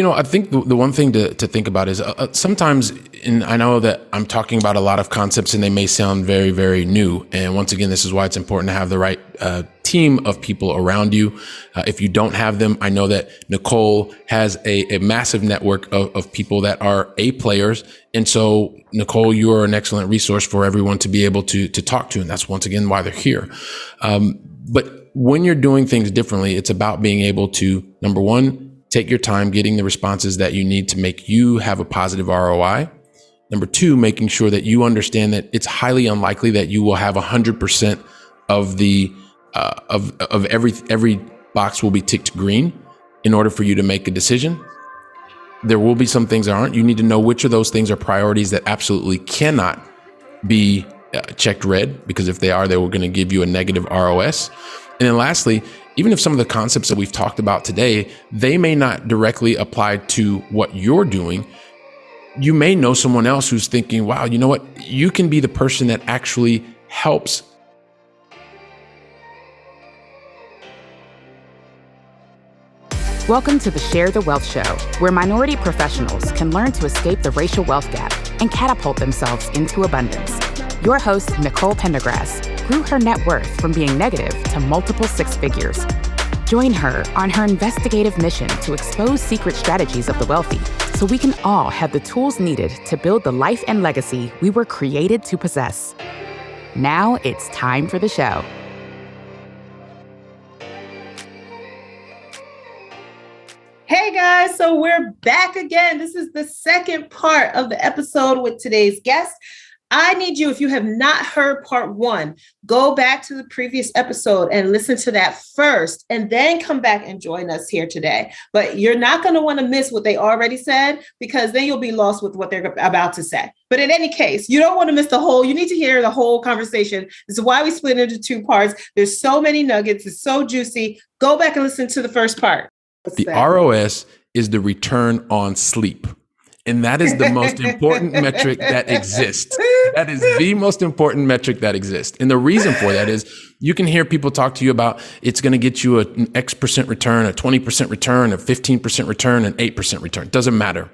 I think the one thing to think about is sometimes, and I know that I'm talking about a lot of concepts and they may sound very, very new. And once again, this is why it's important to have the right team of people around you. If you don't have them, I know that Nicole has a massive network of people that are A players. And so, Nicole, you are an excellent resource for everyone to be able to talk to. And that's once again why they're here. But when you're doing things differently, it's about being able to, number one, take your time getting the responses that you need to make you have a positive ROI. Number two, making sure that you understand that it's highly unlikely that you will have 100% of the of every box will be ticked green in order for you to make a decision. There will be some things that aren't. You need to know which of those things are priorities that absolutely cannot be checked red, because if they are, they were going to give you a negative ROS. And then lastly, even if some of the concepts that we've talked about today, they may not directly apply to what you're doing, you may know someone else who's thinking, wow, you know what? You can be the person that actually helps. Welcome to the Share the Wealth Show, where minority professionals can learn to escape the racial wealth gap and catapult themselves into abundance. Your host, Nicole Pendergrass, grew her net worth from being negative to multiple six figures. Join her on her investigative mission to expose secret strategies of the wealthy so we can all have the tools needed to build the life and legacy we were created to possess. Now it's time for the show. Hey guys, so we're back again. This is the second part of the episode with today's guest. I need you, if you have not heard part one, go back to the previous episode and listen to that first, and then come back and join us here today. But you're not going to want to miss what they already said, because then you'll be lost with what they're about to say. But in any case, you don't want to miss you need to hear the whole conversation. This is why we split into two parts. There's so many nuggets. It's so juicy. Go back and listen to the first part. The ROS is the return on sleep. And that is the most important metric that exists. That is the most important metric that exists. And the reason for that is you can hear people talk to you about it's going to get you an X percent return, a 20% return, a 15% return, an 8% return. Doesn't matter.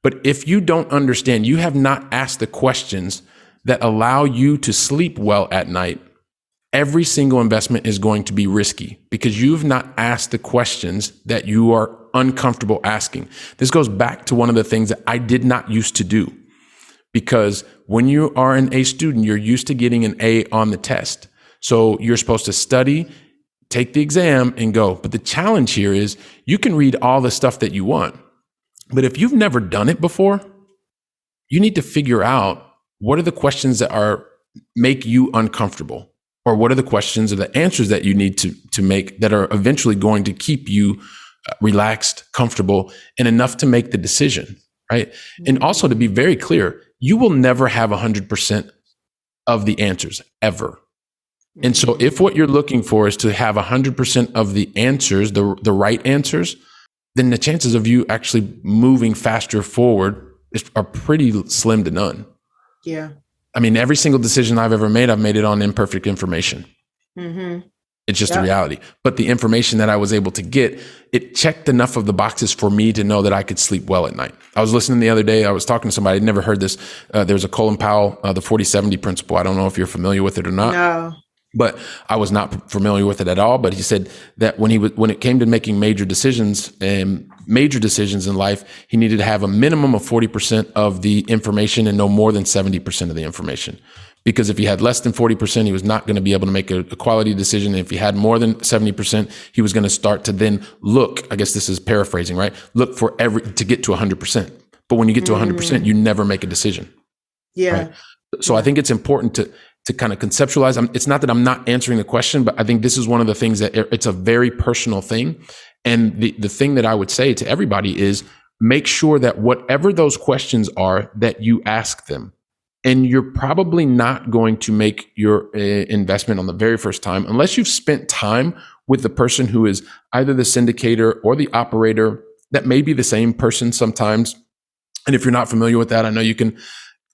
But if you don't understand, you have not asked the questions that allow you to sleep well at night, every single investment is going to be risky because you've not asked the questions that you are uncomfortable asking. This goes back to one of the things that I did not used to do, because when you are an A student, you're used to getting an A on the test. So you're supposed to study, take the exam, and go. But the challenge here is you can read all the stuff that you want, but if you've never done it before, you need to figure out what are the questions that make you uncomfortable. Or what are the questions or the answers that you need to make that are eventually going to keep you relaxed, comfortable, and enough to make the decision, right? Mm-hmm. And also to be very clear, you will never have 100% of the answers ever. Mm-hmm. And so if what you're looking for is to have 100% of the answers, the right answers, then the chances of you actually moving faster forward are pretty slim to none. Yeah. I mean, every single decision I've ever made, I've made it on imperfect information. Mm-hmm. It's just the reality. But the information that I was able to get, it checked enough of the boxes for me to know that I could sleep well at night. I was listening the other day. I was talking to somebody. I'd never heard this. There's a Colin Powell, the 40-70 principle. I don't know if you're familiar with it or not. No. But I was not familiar with it at all. But he said that when it came to making major decisions in life, he needed to have a minimum of 40% of the information and no more than 70% of the information. Because if he had less than 40%, he was not going to be able to make a quality decision. And if he had more than 70%, he was going to start to then look, I guess this is paraphrasing, right? Look for to get to 100%. But when you get to 100%, you never make a decision. Yeah. Right? So I think it's important to kind of conceptualize. It's not that I'm not answering the question, but I think this is one of the things that it's a very personal thing. And the thing that I would say to everybody is make sure that whatever those questions are, that you ask them. And you're probably not going to make your investment on the very first time unless you've spent time with the person who is either the syndicator or the operator. That may be the same person sometimes. And if you're not familiar with that, I know you can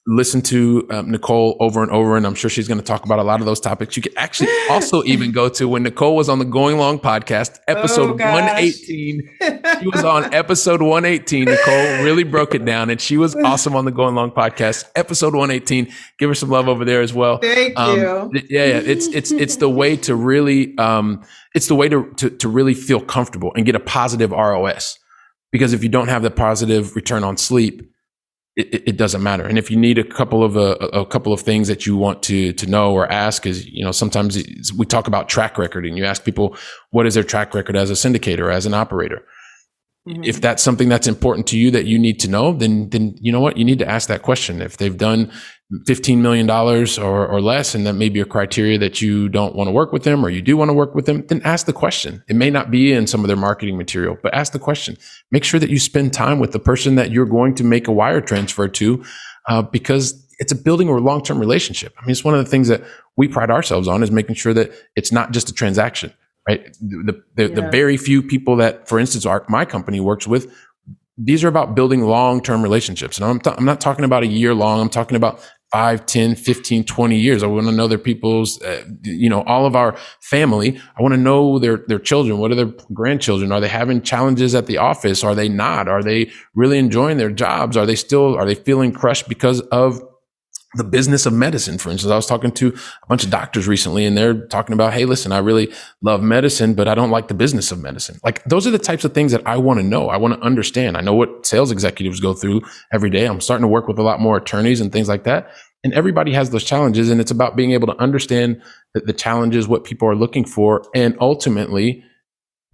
listen to Nicole over and over, and I'm sure she's going to talk about a lot of those topics. You can actually also even go to when Nicole was on the Going Long podcast, episode 118. She was on episode 118. Nicole really broke it down, and she was awesome on the Going Long podcast, episode 118. Give her some love over there as well. Thank you. Yeah, it's the way to really it's the way to really feel comfortable and get a positive ROS. Because if you don't have the positive return on sleep, it doesn't matter. And if you need a couple of things that you want to know or ask is, sometimes we talk about track record and you ask people, what is their track record as a syndicator, as an operator? Mm-hmm. If that's something that's important to you that you need to know, then you know what? You need to ask that question. If they've done $15 million or less, and that may be a criteria that you don't want to work with them or you do want to work with them, then ask the question. It may not be in some of their marketing material, but ask the question. Make sure that you spend time with the person that you're going to make a wire transfer to, because it's a building a long-term relationship. I mean, it's one of the things that we pride ourselves on is making sure that it's not just a transaction, right? The very few people that, for instance, my company works with, these are about building long-term relationships. And I'm not talking about a year long. I'm talking about 5, 10, 15, 20 years. I want to know their people's, all of our family. I want to know their children. What are their grandchildren? Are they having challenges at the office? Are they not? Are they really enjoying their jobs? Are they feeling crushed because of the business of medicine? For instance, I was talking to a bunch of doctors recently, and they're talking about, hey, listen, I really love medicine, but I don't like the business of medicine. Like, those are the types of things that I want to know. I want to understand. I know what sales executives go through every day. I'm starting to work with a lot more attorneys and things like that. And everybody has those challenges. And it's about being able to understand the challenges, what people are looking for. And ultimately,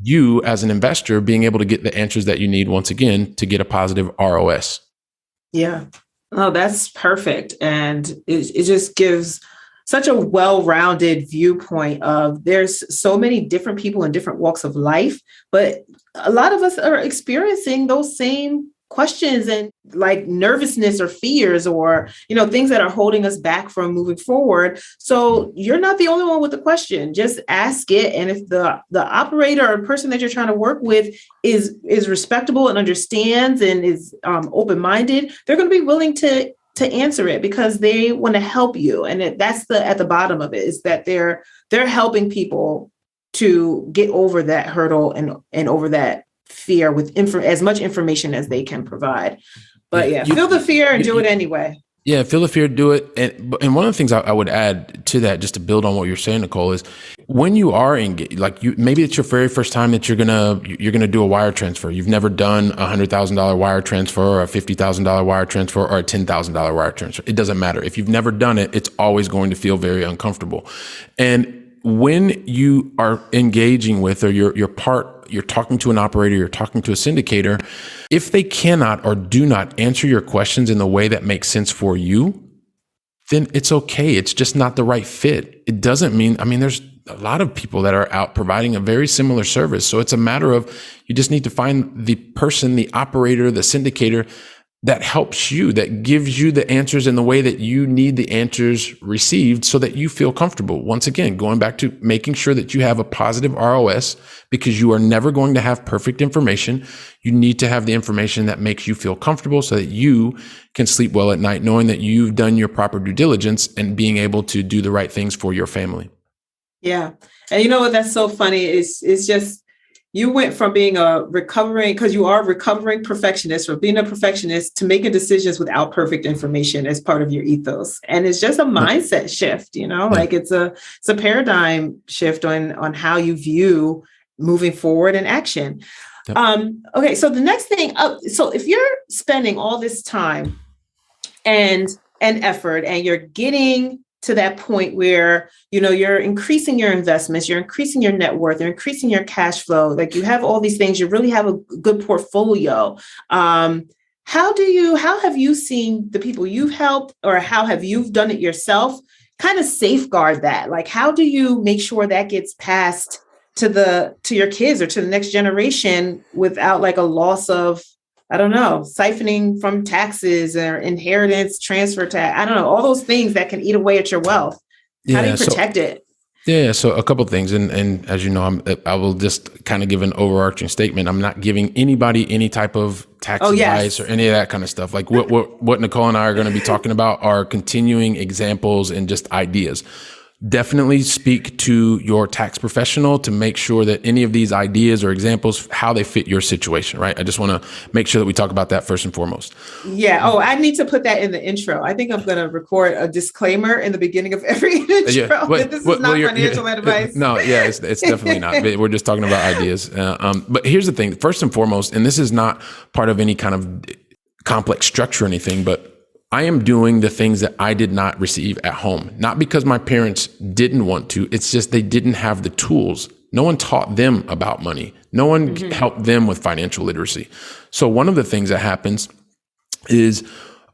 you as an investor being able to get the answers that you need, once again, to get a positive ROS. Yeah. Oh, that's perfect. And it just gives such a well-rounded viewpoint of there's so many different people in different walks of life, but a lot of us are experiencing those same questions and like nervousness or fears or, things that are holding us back from moving forward. So you're not the only one with the question. Just ask it. And if the operator or person that you're trying to work with is respectable and understands and is open-minded, they're going to be willing to answer it because they want to help you. And that's at the bottom of it, is that they're helping people to get over that hurdle and over that fear with as much information as they can provide. But feel the fear and do it anyway. Yeah, feel the fear, do it. And one of the things I would add to that, just to build on what you're saying, Nicole, is when you are engaged, like maybe it's your very first time that you're gonna do a wire transfer. You've never done a $100,000 wire transfer or a $50,000 wire transfer or a $10,000 wire transfer. It doesn't matter. If you've never done it, it's always going to feel very uncomfortable. And when you are engaging with, or you're talking to an operator, you're talking to a syndicator, if they cannot or do not answer your questions in the way that makes sense for you, then it's okay. It's just not the right fit. It doesn't mean, there's a lot of people that are out providing a very similar service. So it's a matter of, you just need to find the person, the operator, the syndicator that helps you, that gives you the answers in the way that you need the answers received so that you feel comfortable. Once again, going back to making sure that you have a positive ROS, because you are never going to have perfect information. You need to have the information that makes you feel comfortable so that you can sleep well at night, knowing that you've done your proper due diligence and being able to do the right things for your family. Yeah. And you know what, that's so funny. It's just, you went from being because you are a recovering perfectionist, or being a perfectionist, to making decisions without perfect information as part of your ethos. And it's just a mindset shift, like it's a paradigm shift on how you view moving forward in action. Yep. Okay. So the next thing, so if you're spending all this time and effort, and you're getting to that point where, you're increasing your investments, you're increasing your net worth, you're increasing your cash flow, like you have all these things, you really have a good portfolio. How have you seen the people you've helped, or how have you done it yourself, kind of safeguard that? Like, how do you make sure that gets passed to your kids or to the next generation without like a loss of, I don't know, siphoning from taxes or inheritance, transfer tax, I don't know, all those things that can eat away at your wealth? How do you protect it? Yeah, so a couple of things, and as you know, I will just kind of give an overarching statement. I'm not giving anybody any type of tax advice or any of that kind of stuff. Like what Nicole and I are going to be talking about are continuing examples and just ideas. Definitely speak to your tax professional to make sure that any of these ideas or examples, how they fit your situation, right? I just want to make sure that we talk about that first and foremost. Yeah. Oh, I need to put that in the intro. I think I'm going to record a disclaimer in the beginning of every intro. Yeah. This is not financial advice. No, yeah, it's definitely not. We're just talking about ideas. But here's the thing, first and foremost, and this is not part of any kind of complex structure or anything, but I am doing the things that I did not receive at home, not because my parents didn't want to. It's just they didn't have the tools. No one taught them about money. No one helped them with financial literacy. So one of the things that happens is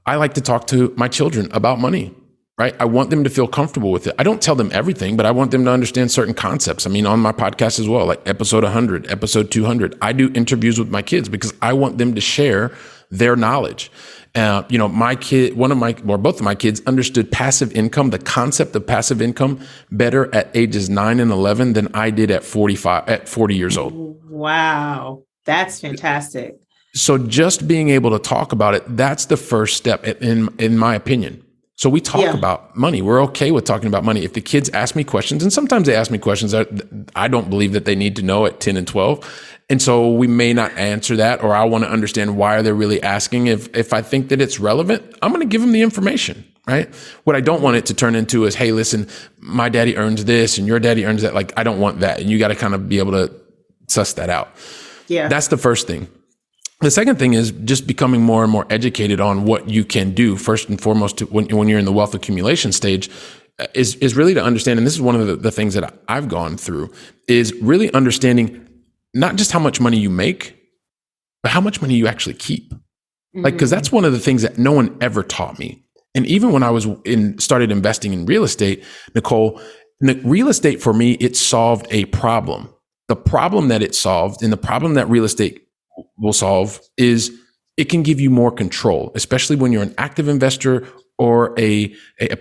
I like to talk to my children about money, right? I want them to feel comfortable with it. I don't tell them everything, but I want them to understand certain concepts. I mean, on my podcast as well, like episode 100, episode 200, I do interviews with my kids because I want them to share their knowledge. Both of my kids understood passive income, the concept of passive income, better at ages 9 and 11 than I did at 40 years old. Wow. That's fantastic. So just being able to talk about it, that's the first step in my opinion. So we talk about money. We're okay with talking about money. If the kids ask me questions, and sometimes they ask me questions that I don't believe that they need to know at 10 and 12. And so we may not answer that, or I want to understand why they're really asking. If I think that it's relevant, I'm going to give them the information, right? What I don't want it to turn into is, hey, listen, my daddy earns this and your daddy earns that. Like, I don't want that. And you got to kind of be able to suss that out. Yeah. That's the first thing. The second thing is just becoming more and more educated on what you can do. First and foremost, when you're in the wealth accumulation stage, is really to understand, and this is one of the things that I've gone through, is really understanding not just how much money you make, but how much money you actually keep. Like, because that's one of the things that no one ever taught me. And even when I started investing in real estate, Nicole, real estate for me, it solved a problem. The problem that it solved, and the problem that real estate will solve, is it can give you more control, especially when you're an active investor or a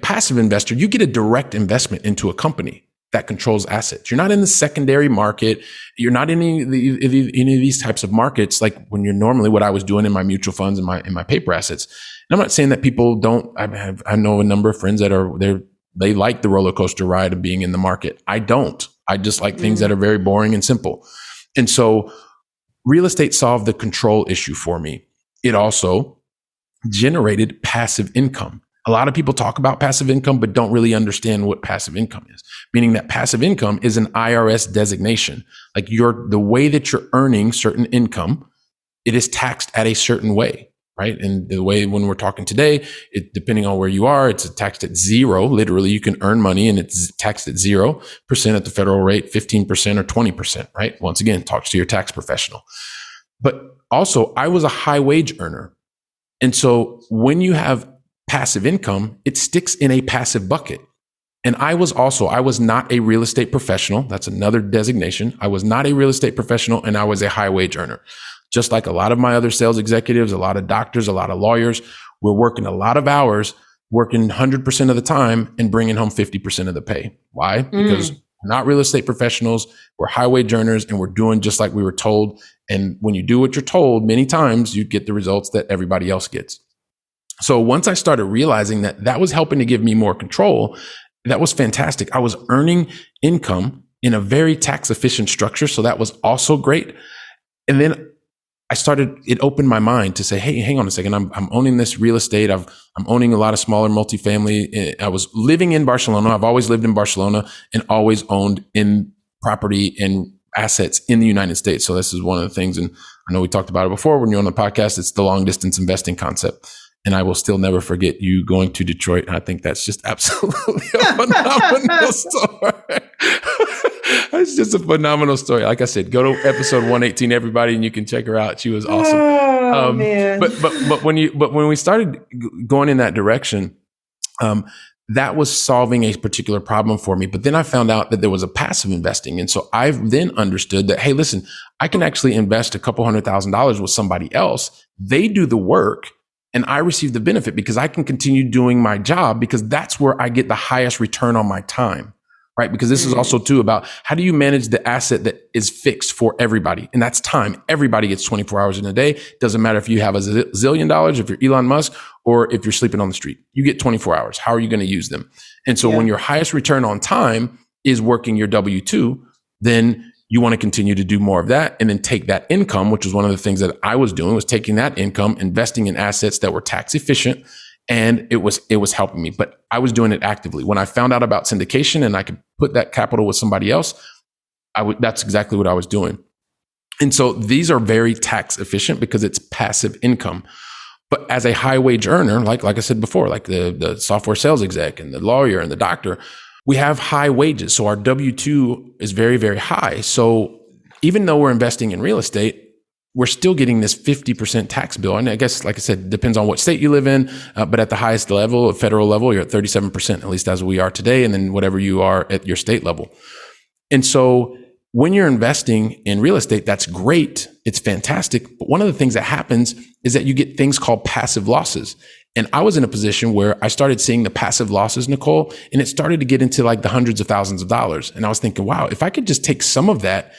passive investor. You get a direct investment into a company that controls assets. You're not in the secondary market. You're not in any of these types of markets, like when you're normally what I was doing in my mutual funds and my paper assets. And I'm not saying that people don't. I know a number of friends that they like the roller coaster ride of being in the market. I don't. I just like things that are very boring and simple. And so real estate solved the control issue for me. It also generated passive income. A lot of people talk about passive income, but don't really understand what passive income is, meaning that passive income is an IRS designation. Like the way that you're earning certain income, it is taxed at a certain way, right? And the way when we're talking today, depending on where you are, it's taxed at zero. Literally, you can earn money and it's taxed at 0% at the federal rate, 15% or 20%, right? Once again, talk to your tax professional. But also, I was a high wage earner. And so when you have passive income, it sticks in a passive bucket. And I was not a real estate professional. That's another designation. I was not a real estate professional, and I was a high wage earner. Just like a lot of my other sales executives, a lot of doctors, a lot of lawyers, we're working a lot of hours, working 100% of the time and bringing home 50% of the pay. Why? Because we're not real estate professionals. We're high wage earners, and we're doing just like we were told. And when you do what you're told, many times you get the results that everybody else gets. So once I started realizing that was helping to give me more control, that was fantastic. I was earning income in a very tax efficient structure. So that was also great. And then it opened my mind to say, hey, hang on a second. I'm owning this real estate. I'm owning a lot of smaller multifamily. I was living in Barcelona. I've always lived in Barcelona and always owned in property and assets in the United States. So this is one of the things. And I know we talked about it before when you're on the podcast, it's the long distance investing concept. And I will still never forget you going to Detroit. I think that's just absolutely a phenomenal story. It's just a phenomenal story. Like I said, go to episode 118, everybody, and you can check her out. She was awesome. Oh, man. But when we started going in that direction, that was solving a particular problem for me. But then I found out that there was a passive investing. And so I then understood that, hey, listen, I can actually invest a couple $100,000 with somebody else. They do the work and I receive the benefit because I can continue doing my job because that's where I get the highest return on my time. right? Because this is also too about how do you manage the asset that is fixed for everybody? And that's time. Everybody gets 24 hours in a day. Doesn't matter if you have a zillion dollars, if you're Elon Musk, or if you're sleeping on the street, you get 24 hours. How are you going to use them? And so when your highest return on time is working your W-2, then you want to continue to do more of that and then take that income, which was one of the things that I was doing, was taking that income, investing in assets that were tax efficient. And it was helping me, but I was doing it actively. When I found out about syndication and I could put that capital with somebody else, that's exactly what I was doing. And so these are very tax efficient because it's passive income. But as a high wage earner, like I said before, like the software sales exec and the lawyer and the doctor, we have high wages. So our W-2 is very, very high. So even though we're investing in real estate, we're still getting this 50% tax bill. And I guess, like I said, it depends on what state you live in. But at the highest level, federal level, you're at 37%, at least as we are today. And then whatever you are at your state level. And so when you're investing in real estate, that's great. It's fantastic. But one of the things that happens is that you get things called passive losses. And I was in a position where I started seeing the passive losses, Nicole, and it started to get into like the hundreds of thousands of dollars. And I was thinking, wow, if I could just take some of that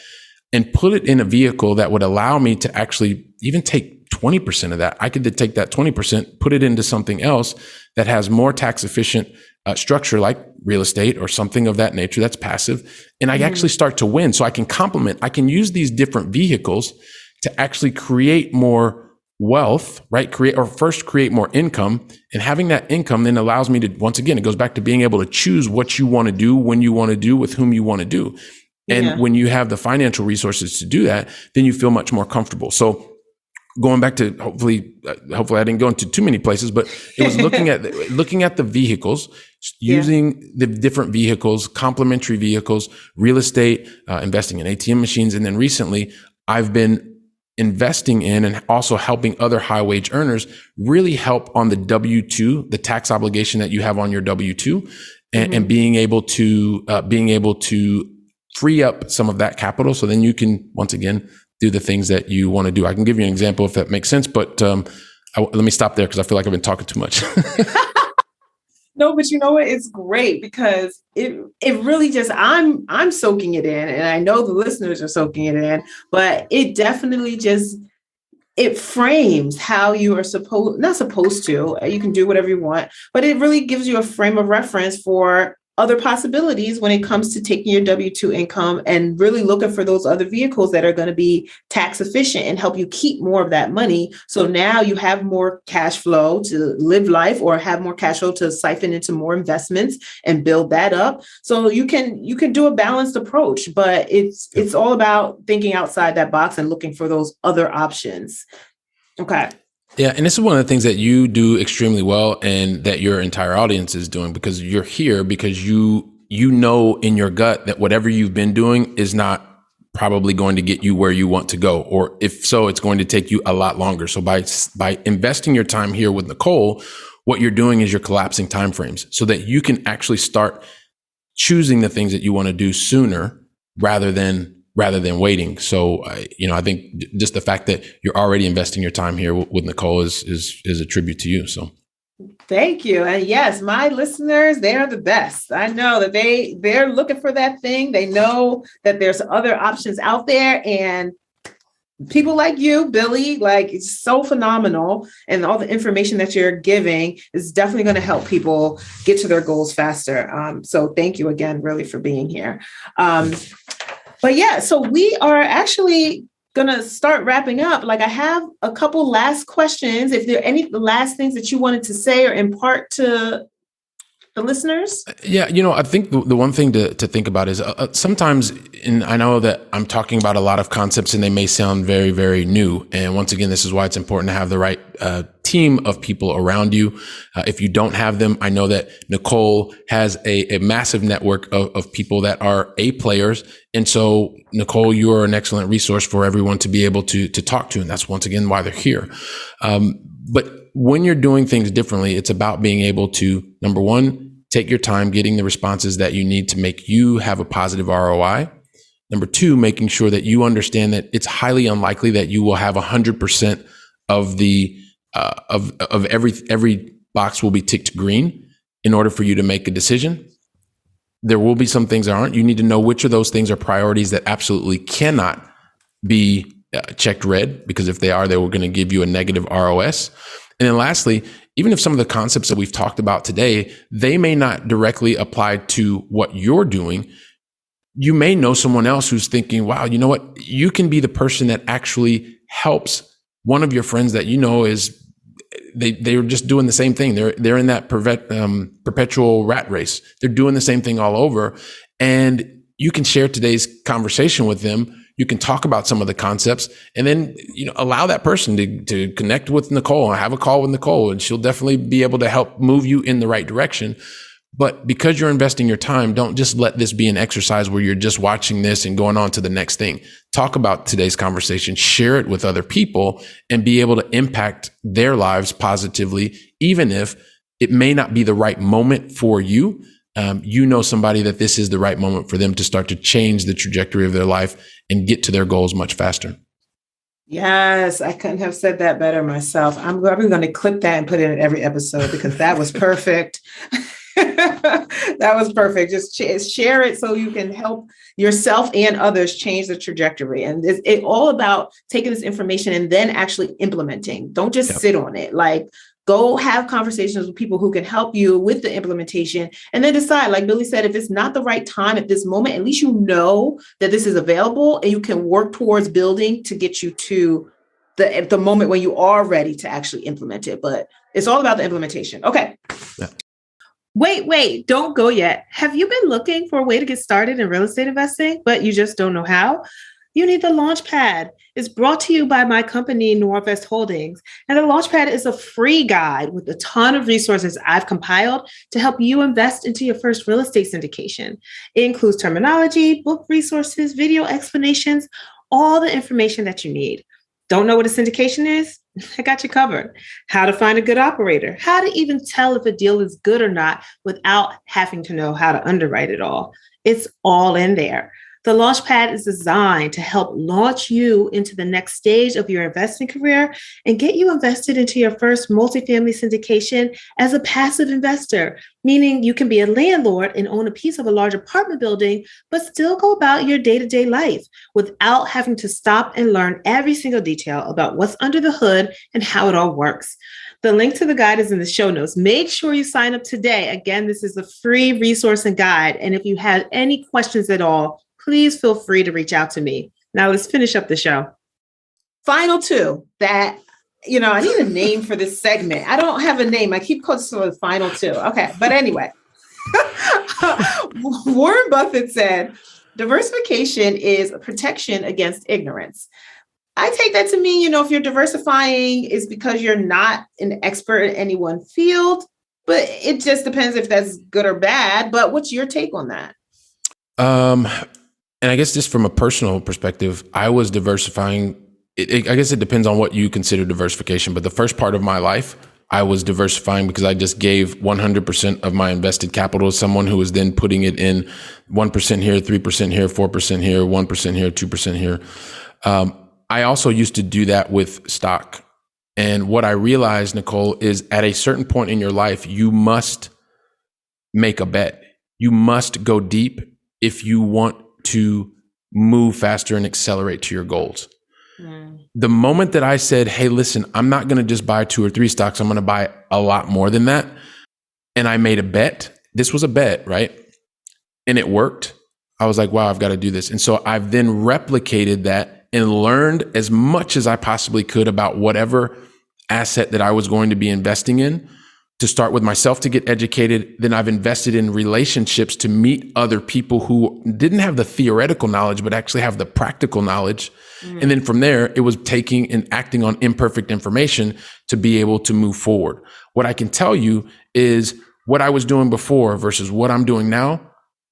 and put it in a vehicle that would allow me to actually even take 20% of that, I could take that 20%, put it into something else that has more tax efficient structure like real estate or something of that nature that's passive. And I actually start to win. So I can complement, I can use these different vehicles to actually create more wealth, right? Create more income. And having that income then allows me to, once again, it goes back to being able to choose what you want to do, when you want to do, with whom you want to do. And when you have the financial resources to do that, then you feel much more comfortable. So going back to hopefully I didn't go into too many places, but it was looking at the vehicles, using the different vehicles, complementary vehicles, real estate, investing in ATM machines. And then recently I've been investing in and also helping other high wage earners really help on the W-2, the tax obligation that you have on your W-2, and being able to free up some of that capital. So then you can, once again, do the things that you want to do. I can give you an example if that makes sense, but let me stop there because I feel like I've been talking too much. No, but you know what? It's great because it really just, I'm soaking it in, and I know the listeners are soaking it in, but it definitely just, it frames how you are not supposed to, you can do whatever you want, but it really gives you a frame of reference for other possibilities when it comes to taking your W-2 income and really looking for those other vehicles that are going to be tax efficient and help you keep more of that money. So now you have more cash flow to live life, or have more cash flow to siphon into more investments and build that up. So you can do a balanced approach, but it's all about thinking outside that box and looking for those other options. Okay. Yeah. And this is one of the things that you do extremely well and that your entire audience is doing, because you're here because you know in your gut that whatever you've been doing is not probably going to get you where you want to go. Or if so, it's going to take you a lot longer. So by investing your time here with Nicole, what you're doing is you're collapsing timeframes so that you can actually start choosing the things that you want to do sooner rather than waiting. So, I think just the fact that you're already investing your time here with Nicole is a tribute to you. So thank you. And yes, my listeners, they're the best. I know that they're looking for that thing. They know that there's other options out there, and people like you, Billy, like, it's so phenomenal. And all the information that you're giving is definitely going to help people get to their goals faster. So thank you again, really, for being here. But yeah, so we are actually going to start wrapping up. Like, I have a couple last questions. If there are any last things that you wanted to say or impart to the listeners? Yeah, I think the one thing to think about is sometimes, and I know that I'm talking about a lot of concepts and they may sound very, very new. And once again, this is why it's important to have the right team of people around you. If you don't have them, I know that Nicole has a massive network of people that are A players. And so, Nicole, you are an excellent resource for everyone to be able to talk to. And that's once again why they're here. But when you're doing things differently, it's about being able to, number one, take your time getting the responses that you need to make you have a positive ROI. Number two, making sure that you understand that it's highly unlikely that you will have 100% of the of every box will be ticked green in order for you to make a decision. There will be some things that aren't. You need to know which of those things are priorities that absolutely cannot be checked red, because if they are, they were going to give you a negative ROS. And then lastly, even if some of the concepts that we've talked about today, they may not directly apply to what you're doing, you may know someone else who's thinking, wow, you know what? You can be the person that actually helps one of your friends that you know is they're just doing the same thing. They're in that perpetual rat race. They're doing the same thing all over. And you can share today's conversation with them. You can talk about some of the concepts, and then, allow that person to connect with Nicole and have a call with Nicole, and she'll definitely be able to help move you in the right direction. But because you're investing your time, don't just let this be an exercise where you're just watching this and going on to the next thing. Talk about today's conversation, share it with other people, and be able to impact their lives positively, even if it may not be the right moment for you. Somebody that this is the right moment for them to start to change the trajectory of their life and get to their goals much faster. Yes, I couldn't have said that better myself. I'm probably going to clip that and put it in every episode because that was perfect. That was perfect. Just share it so you can help yourself and others change the trajectory. And it's all about taking this information and then actually implementing. Don't just sit on it. Like, go have conversations with people who can help you with the implementation, and then decide, like Billy said, if it's not the right time at this moment, at least you know that this is available and you can work towards building to get you to the moment when you are ready to actually implement it. But it's all about the implementation. Okay. Yeah. Wait, don't go yet. Have you been looking for a way to get started in real estate investing, but you just don't know how? You need the Launchpad. It's brought to you by my company, Norvest Holdings. And the Launchpad is a free guide with a ton of resources I've compiled to help you invest into your first real estate syndication. It includes terminology, book resources, video explanations, all the information that you need. Don't know what a syndication is? I got you covered. How to find a good operator, how to even tell if a deal is good or not without having to know how to underwrite it all. It's all in there. The Launchpad is designed to help launch you into the next stage of your investing career and get you invested into your first multifamily syndication as a passive investor, meaning you can be a landlord and own a piece of a large apartment building, but still go about your day-to-day life without having to stop and learn every single detail about what's under the hood and how it all works. The link to the guide is in the show notes. Make sure you sign up today. Again, this is a free resource and guide. And if you have any questions at all, please feel free to reach out to me. Now let's finish up the show. Final two that, I need a name for this segment. I don't have a name. I keep calling it the final two. Okay. But anyway, Warren Buffett said, diversification is a protection against ignorance. I take that to mean, if you're diversifying, is because you're not an expert in any one field, but it just depends if that's good or bad. But what's your take on that? And I guess just from a personal perspective, I was diversifying. I guess it depends on what you consider diversification. But the first part of my life, I was diversifying because I just gave 100% of my invested capital to someone who was then putting it in 1% here, 3% here, 4% here, 1% here, 2% here. I also used to do that with stock. And what I realized, Nicole, is at a certain point in your life, you must make a bet. You must go deep if you want to move faster and accelerate to your goals. The moment that I said, hey, listen, I'm not going to just buy 2 or 3 stocks. I'm going to buy a lot more than that. And I made a bet. This was a bet, right? And it worked. I was like, wow, I've got to do this. And so I've then replicated that and learned as much as I possibly could about whatever asset that I was going to be investing in, to start with myself to get educated. Then I've invested in relationships to meet other people who didn't have the theoretical knowledge, but actually have the practical knowledge. And then from there, it was taking and acting on imperfect information to be able to move forward. What I can tell you is what I was doing before versus what I'm doing now.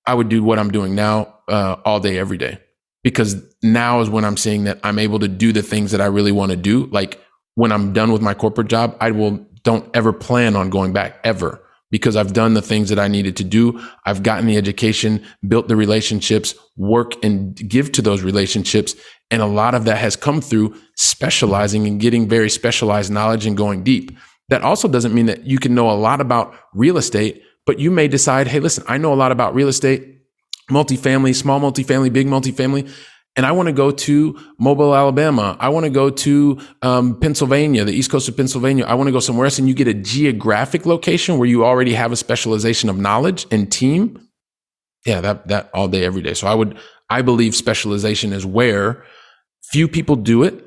I would do what I'm doing now all day, every day, because now is when I'm seeing that I'm able to do the things that I really want to do. Like when I'm done with my corporate job, don't ever plan on going back ever, because I've done the things that I needed to do. I've gotten the education, built the relationships, work and give to those relationships. And a lot of that has come through specializing and getting very specialized knowledge and going deep. That also doesn't mean that you can know a lot about real estate, but you may decide, hey, listen, I know a lot about real estate, multifamily, small multifamily, big multifamily, and I want to go to Mobile, Alabama. I want to go to Pennsylvania, the East Coast of Pennsylvania. I want to go somewhere else, and you get a geographic location where you already have a specialization of knowledge and team. Yeah, that all day, every day. So I believe specialization is where few people do it.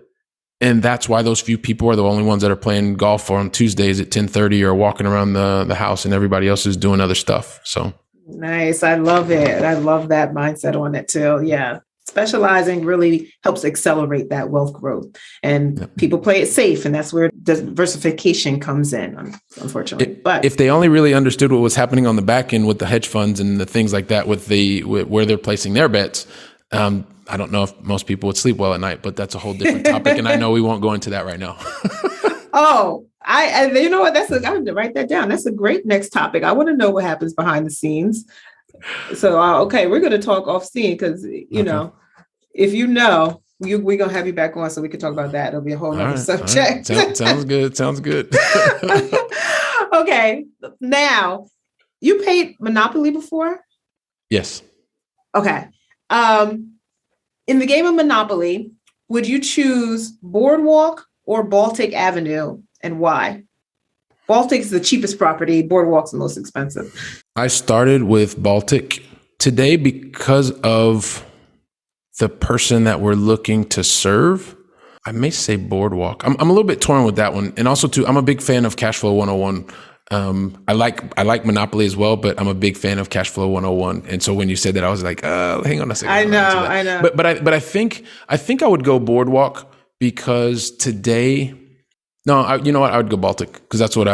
And that's why those few people are the only ones that are playing golf on Tuesdays at 10:30 or walking around the house, and everybody else is doing other stuff. So nice. I love it. I love that mindset on it too. Yeah. Specializing really helps accelerate that wealth growth, and people play it safe. And that's where diversification comes in, unfortunately. But if they only really understood what was happening on the back end with the hedge funds and the things like that, with where they're placing their bets, I don't know if most people would sleep well at night, but that's a whole different topic. And I know we won't go into that right now. Oh, I you know what? I'm going to write that down. That's a great next topic. I want to know what happens behind the scenes. So, okay, we're going to talk off scene because, you know, if you know, we're going to have you back on so we can talk about that. It'll be a whole other subject. Sounds good. Sounds good. Okay. Now, you played Monopoly before? Yes. Okay. In the game of Monopoly, would you choose Boardwalk or Baltic Avenue, and why? Baltic's the cheapest property. Boardwalk's the most expensive. I started with Baltic today because of the person that we're looking to serve. I may say Boardwalk. I'm a little bit torn with that one. And also too, I'm a big fan of Cashflow 101. I like Monopoly as well, but I'm a big fan of Cashflow 101. And so when you said that, I was like, hang on a second. I know. But I think I would go Boardwalk because today, you know what? I would go Baltic because that's what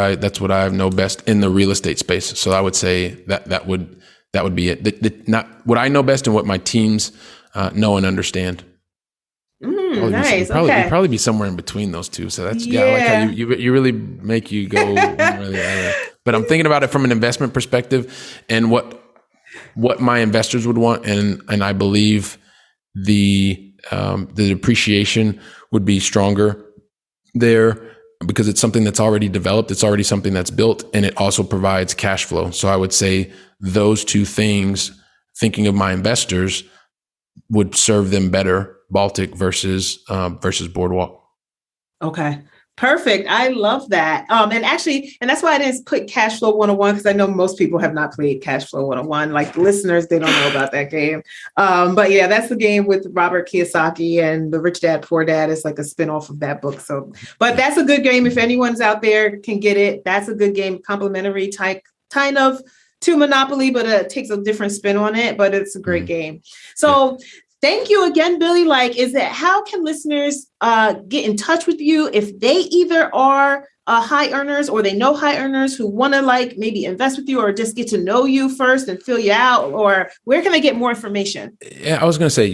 I know best in the real estate space. So I would say that would be it. Not what I know best and what my teams know and understand. Nice. It'd probably be somewhere in between those two. So that's I like how you really make you go one or the other. But I'm thinking about it from an investment perspective and what my investors would want, and I believe the depreciation would be stronger there because it's something that's already developed. It's already something that's built, and it also provides cash flow. So I would say those two things, thinking of my investors, would serve them better. Baltic versus Boardwalk. Okay. Perfect. I love that. And that's why I didn't put Cashflow 101 because I know most people have not played Cashflow 101. Like listeners, they don't know about that game. But yeah, that's the game with Robert Kiyosaki, and the Rich Dad Poor Dad is like a spinoff of that book. So, but that's a good game. If anyone's out there can get it, that's a good game, complementary type, kind of to Monopoly, but it takes a different spin on it, but it's a great game. So thank you again, Billy. How can listeners get in touch with you if they either are high earners or they know high earners who want to maybe invest with you or just get to know you first and fill you out? Or where can they get more information? Yeah, I was going to say,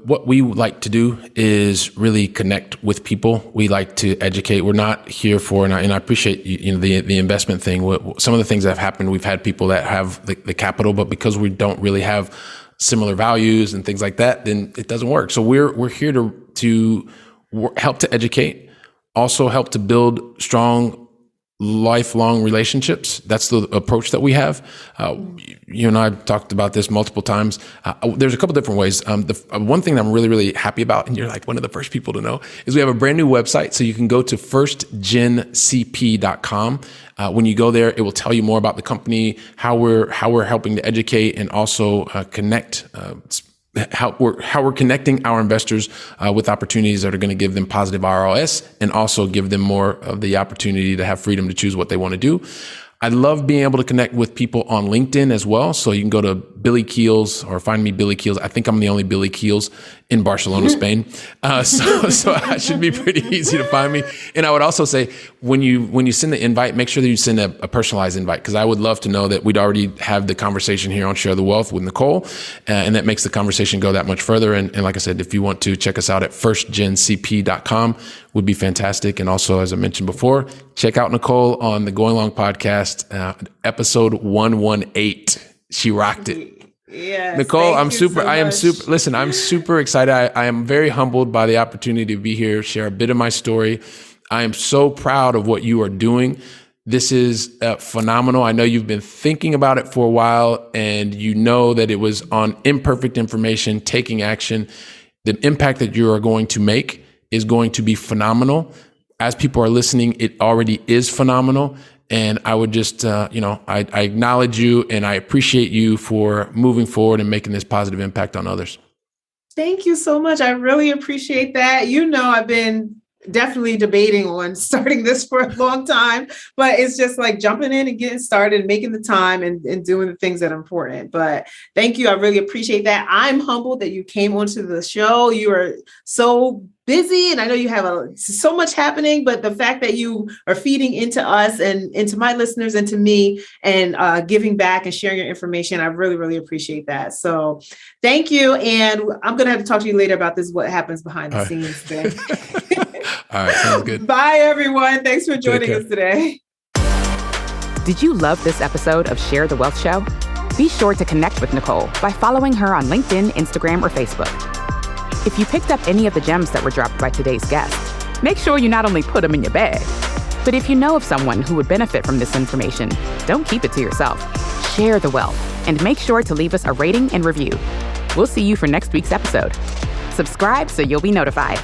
what we like to do is really connect with people. We like to educate. We're not here for, and I appreciate the investment thing. Some of the things that have happened, we've had people that have the capital, but because we don't really have similar values and things like that, then it doesn't work. So we're here to help to educate, also help to build strong lifelong relationships. That's the approach that we have. You and I have talked about this multiple times. There's a couple different ways. The one thing that I'm really, really happy about, and you're like one of the first people to know, is we have a brand new website. So you can go to firstgencp.com. When you go there, it will tell you more about the company, how we're helping to educate, and also connect. How we're connecting our investors with opportunities that are going to give them positive ROS and also give them more of the opportunity to have freedom to choose what they want to do. I love being able to connect with people on LinkedIn as well. So you can go to Billy Keels or find me Billy Keels. I think I'm the only Billy Keels in Barcelona, Spain. So it should be pretty easy to find me. And I would also say when you send the invite, make sure that you send a personalized invite, because I would love to know that we'd already have the conversation here on Share the Wealth with Nicole. And that makes the conversation go that much further. And like I said, if you want to check us out at firstgencp.com, would be fantastic. And also, as I mentioned before, check out Nicole on the Going Long podcast, episode 118. She rocked it. Yeah, Nicole, I'm super excited. I am very humbled by the opportunity to be here, share a bit of my story. I am so proud of what you are doing. This is phenomenal. I know you've been thinking about it for a while, and you know that it was on imperfect information, taking action. The impact that you are going to make is going to be phenomenal. As people are listening, it already is phenomenal. And I would just, I acknowledge you and I appreciate you for moving forward and making this positive impact on others. Thank you so much. I really appreciate that. I've been definitely debating on starting this for a long time, but it's just like jumping in and getting started, making the time and doing the things that are important. But thank you. I really appreciate that. I'm humbled that you came onto the show. You are so busy and I know you have so much happening, but the fact that you are feeding into us and into my listeners and to me and giving back and sharing your information, I really, really appreciate that. So thank you. And I'm going to have to talk to you later about this, what happens behind the scenes today. All right. Sounds good. Bye, everyone. Thanks for joining us today. Did you love this episode of Share the Wealth Show? Be sure to connect with Nicole by following her on LinkedIn, Instagram, or Facebook. If you picked up any of the gems that were dropped by today's guest, make sure you not only put them in your bag, but if you know of someone who would benefit from this information, don't keep it to yourself. Share the wealth and make sure to leave us a rating and review. We'll see you for next week's episode. Subscribe so you'll be notified.